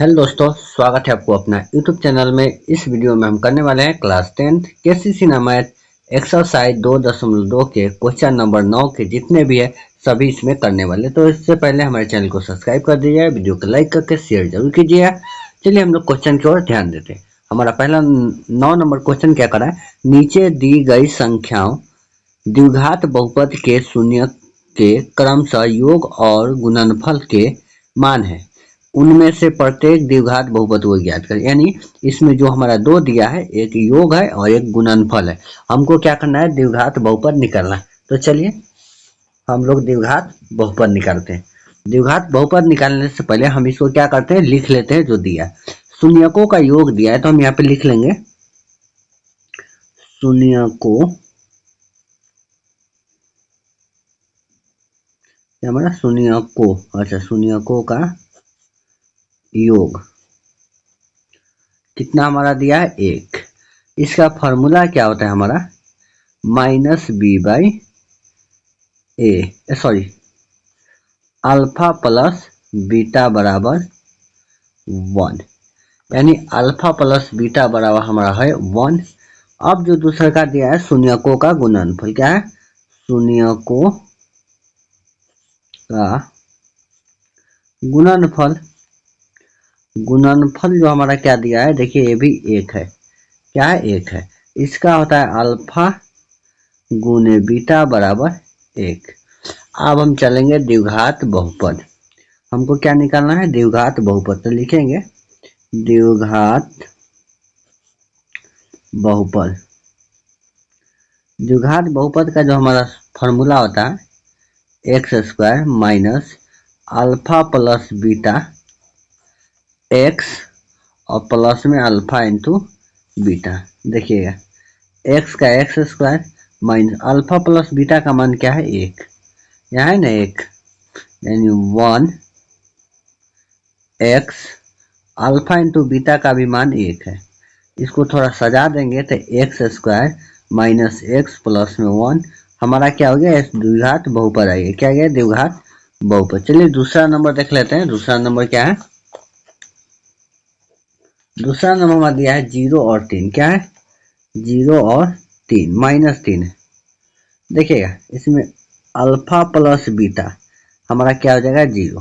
Hello दोस्तों, स्वागत है आपको अपना यूट्यूब चैनल में। इस वीडियो में हम करने वाले हैं क्लास 10 केसीसी मैथ एक्सरसाइज 2.2 के क्वेश्चन नंबर 9 के जितने भी है सभी इसमें करने वाले। तो इससे पहले हमारे चैनल को सब्सक्राइब कर दीजिए, वीडियो को लाइक करके शेयर जरूर कीजिए। चलिए हम लोग क्वेश्चन की ओर ध्यान देते हैं। हमारा पहला 9 नंबर क्वेश्चन क्या करा है, नीचे दी गई संख्याओं द्विघात बहुपद के शून्य के क्रमशः योग और गुणनफल के मान है, उनमें से प्रत्येक द्विघात बहुपद को ज्ञात करें। यानी इसमें जो हमारा दो दिया है, एक योग है और एक गुणनफल है। हमको क्या करना है, द्विघात बहुपद निकालना है। तो चलिए हम लोग द्विघात बहुपद निकालते हैं। द्विघात बहुपद निकालने से पहले हम इसको क्या करते हैं, लिख लेते हैं जो दिया है। शून्यकों का योग दिया है तो हम यहाँ पे लिख लेंगे शून्यकों, हमारा शून्यकों, अच्छा शून्यकों का योग कितना हमारा दिया है, एक। इसका फॉर्मूला क्या होता है हमारा, minus B by A, sorry alpha plus beta बराबर 1। यानी अल्फा प्लस बीटा बराबर हमारा है 1। अब जो दूसरा का दिया है शून्यकों का गुणनफल, क्या है, शून्यकों का गुणनफल। गुणनफल जो हमारा क्या दिया है, देखिए ये भी एक है, क्या है, एक है। इसका होता है अल्फा गुने बीटा बराबर 1। अब हम चलेंगे द्विघात बहुपद। हमको क्या निकालना है, द्विघात बहुपद। तो लिखेंगे द्विघात बहुपद। द्विघात बहुपद का जो हमारा फॉर्मूला होता है x square minus alpha plus beta x और प्लस में अल्फा इंटू बीटा। देखिएगा एक्स का x square minus alpha plus beta का मान क्या है, एक। यहाँ है ना एक, यानी 1 एक्स, अल्फा इंटू बीटा का भी मान एक है। इसको थोड़ा सजा देंगे तो x square minus x plus में 1 हमारा क्या हो गया, द्विघात बहुपद आ गया। क्या गया, द्विघात बहुपद। चलिए दूसरा नंबर देख लेते हैं। दूसरा नंबर क्या है, दूसरा नंबर हमारा दिया है 0 और 3। क्या है, 0 और 3, माइनस 3 है। देखिएगा इसमें अल्फा प्लस बीटा हमारा क्या हो जाएगा, 0।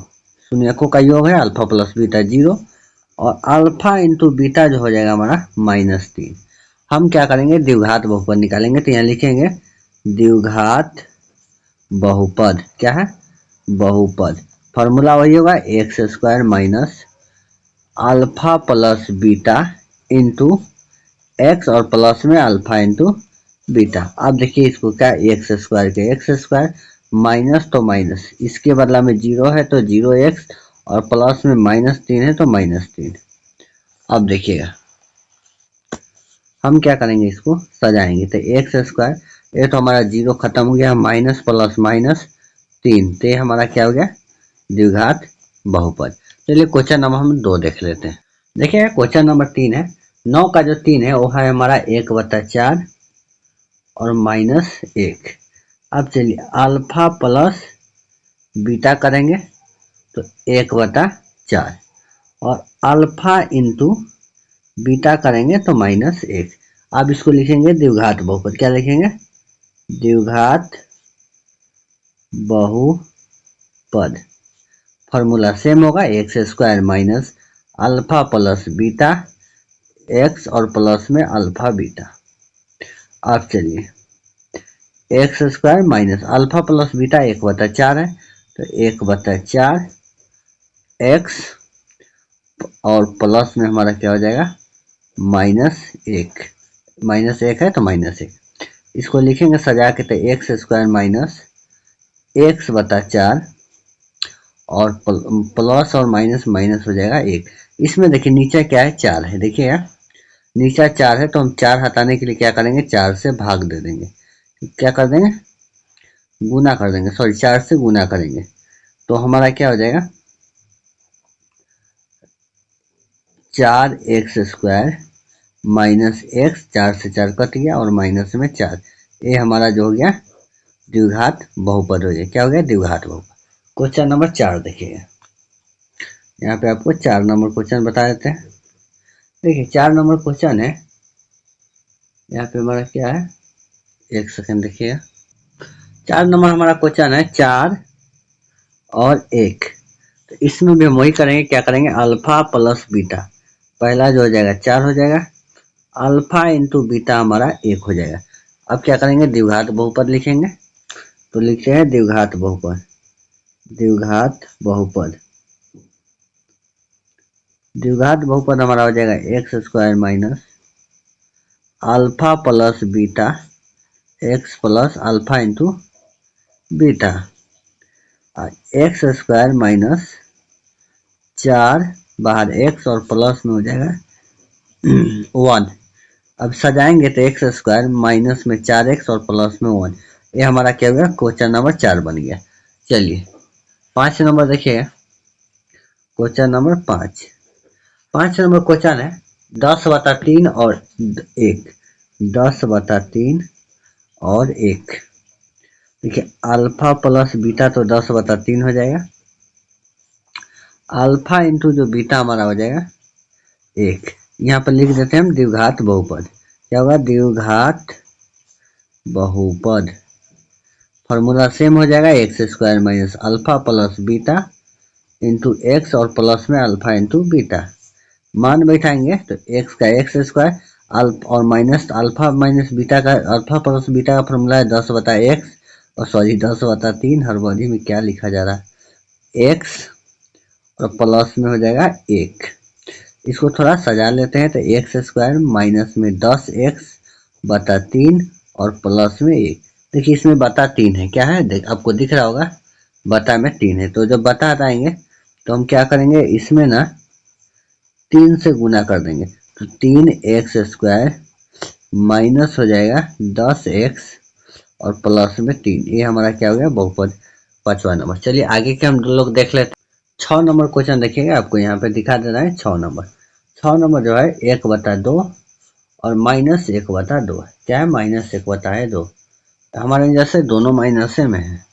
शून्यकों का योग है अल्फा प्लस बीटा 0 और अल्फा इंटू बीटा जो हो जाएगा हमारा माइनस 3। हम क्या करेंगे, द्विघात बहुपद निकालेंगे। तो यहाँ लिखेंगे द्विघात बहुपद। क्या है, बहुपद। फॉर्मूला वही होगा x square minus alpha plus beta into x और प्लस में अल्फा इंटू बीटा। अब देखिए इसको क्या, एक्स स्क्वायर के एक्स स्क्वायर माइनस तो माइनस, इसके बदला में 0 है तो 0 एक्स और प्लस में माइनस 3 है तो माइनस 3। अब देखिएगा हम क्या करेंगे, इसको सजाएंगे। तो एक्स स्क्वायर, ये तो हमारा 0 खत्म हो गया, माइनस प्लस माइनस 3, तो ये हमारा क्या हो गया, द्विघात बहुपद। चलिए क्वेश्चन नंबर हम 2 देख लेते हैं। देखिए क्वेश्चन नंबर 3 है, 9 का जो 3 है वो है हमारा 1/4 और माइनस 1। अब चलिए अल्फा प्लस बीटा करेंगे तो 1/4 और अल्फा इंटू बीटा करेंगे तो माइनस 1। अब इसको लिखेंगे द्विघात बहुपद। क्या लिखेंगे, द्विघात बहुपद। फॉर्मूला सेम होगा x square minus alpha plus beta x और प्लस में अल्फा बीटा। अब चलिए x square minus alpha plus beta 1/4 है तो 1/4 एक्स और प्लस में हमारा क्या हो जाएगा, माइनस 1। माइनस 1 है तो माइनस 1। इसको लिखेंगे सजा के तो एक्स स्क्वायर माइनस x/4 और प्लस और माइनस माइनस हो जाएगा 1। इसमें देखिए नीचे क्या है, 4 है। देखिए यार नीचे 4 है तो हम 4 हटाने के लिए क्या करेंगे, 4 से भाग दे देंगे। क्या कर देंगे, गुना कर देंगे, सॉरी 4 से गुना करेंगे तो हमारा क्या हो जाएगा, 4x स्क्वायर माइनस एक्स, 4 से 4 कट गया और माइनस में 4। ये हमारा जो हो गया द्विघात बहुपद हो गया। क्या हो गया, द्विघात बहुपद। क्वेश्चन नंबर 4 देखिएगा। यहाँ पे आपको 4 नंबर क्वेश्चन बता देते हैं। देखिए 4 नंबर क्वेश्चन है, यहाँ पे हमारा क्या है, एक सेकंड देखिए। 4 नंबर हमारा क्वेश्चन है 4 और 1। तो इसमें भी हम वही करेंगे, क्या करेंगे, अल्फा प्लस बीटा। पहला जो हो जाएगा 4 हो जाएगा, अल्फा इंटू बीटा हमारा 1 हो जाएगा। अब क्या करेंगे, द्विघात बहुपद लिखेंगे। तो लिखते हैं द्विघात बहुपद। द्विघात बहुपद, द्विघात बहुपद हमारा हो जाएगा x square minus alpha plus beta x plus alpha into beta, x square minus 4 बाहर एक्स और प्लस में हो जाएगा 1। अब सजाएंगे तो एक्स स्क्वायर माइनस में 4x और प्लस में 1। ये हमारा क्या हुआ, क्वेश्चन नंबर 4 बन गया। चलिए 5 नंबर देखिए, क्वेश्चन नंबर 5 नंबर क्वेश्चन है 10/3 और 1। 10/3 और 1। देखिए अल्फा प्लस बीटा तो 10/3 हो जाएगा, अल्फा इंटू जो बीटा हमारा हो जाएगा 1। यहाँ पर लिख देते हैं हम द्विघात बहुपद। क्या होगा, द्विघात बहुपद। फॉर्मूला सेम हो जाएगा, x square minus alpha plus beta into x और प्लस में अल्फा इंटू बीटा। मान बैठाएंगे तो एक्स का एक्स स्क्वायर और माइनस अल्फा माइनस बीटा का, अल्फा प्लस बीटा का फॉर्मूला है 10/x और सॉरी 10/3। हर बॉडी में क्या लिखा जा रहा है, एक्स और प्लस में हो जाएगा 1। इसको थोड़ा सजा लेते हैं तो एक्स स्क्वायर माइनस में 10x/3 और प्लस में 1। देखिए इसमें बता 3 है, क्या है, आपको दिख रहा होगा, बता में 3 है। तो जब बता आएंगे तो हम क्या करेंगे, इसमें ना 3 से गुना कर देंगे। तो 3x स्क्वायर माइनस हो जाएगा 10x और प्लस में 3। ये हमारा क्या हो गया, बहुपद 5वां नंबर। चलिए आगे के हम लोग देख लेते हैं। 6 नंबर क्वेश्चन देखिएगा, आपको यहाँ पे दिखा दे रहा है 6 नंबर। 6 नंबर जो है 1/2 और -1/2। क्या है, -1/2। हमारे जैसे दोनों माइनस में है।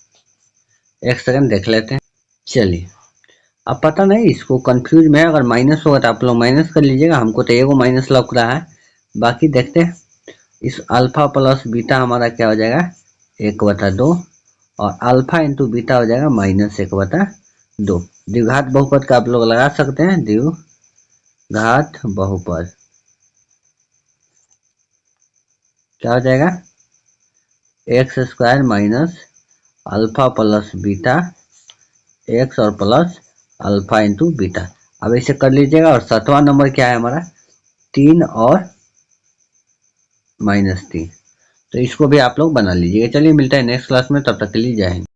एक सेकंड देख लेते हैं। चलिए अब पता नहीं, इसको कंफ्यूज में है, अगर माइनस होगा तो आप लोग माइनस कर लीजिएगा, हमको तो एगो माइनस लग रहा है। बाकी देखते हैं, इस अल्फा प्लस बीटा हमारा क्या हो जाएगा, 1/2 और अल्फा इंटू बीटा हो जाएगा -1/2। द्विघात बहुपद का आप लोग लगा सकते हैं, द्विघात बहुपद क्या हो जाएगा, x square minus alpha plus beta x और प्लस अल्फा इंटू बीटा। अब इसे कर लीजिएगा। और 7वां नंबर क्या है हमारा, 3 और -3। तो इसको भी आप लोग बना लीजिएगा। चलिए मिलता है नेक्स्ट क्लास में, तब तक के लिए जय हिंद।